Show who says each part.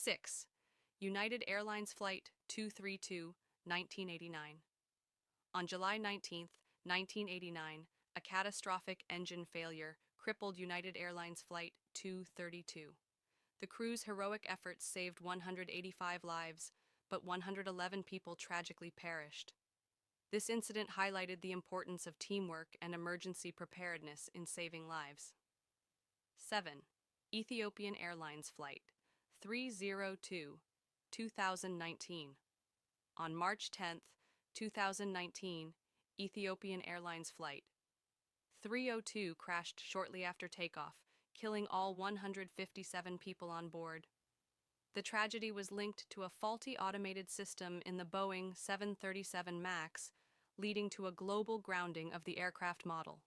Speaker 1: 6. United Airlines Flight 232, 1989. On July 19, 1989, a catastrophic engine failure crippled United Airlines Flight 232. The crew's heroic efforts saved 185 lives, but 111 people tragically perished. This incident highlighted the importance of teamwork and emergency preparedness in saving lives. 7. Ethiopian Airlines Flight 302, 2019. On March 10, 2019, Ethiopian Airlines Flight 302 crashed shortly after takeoff, killing all 157 people on board. The tragedy was linked to a faulty automated system in the Boeing 737 MAX, leading to a global grounding of the aircraft model.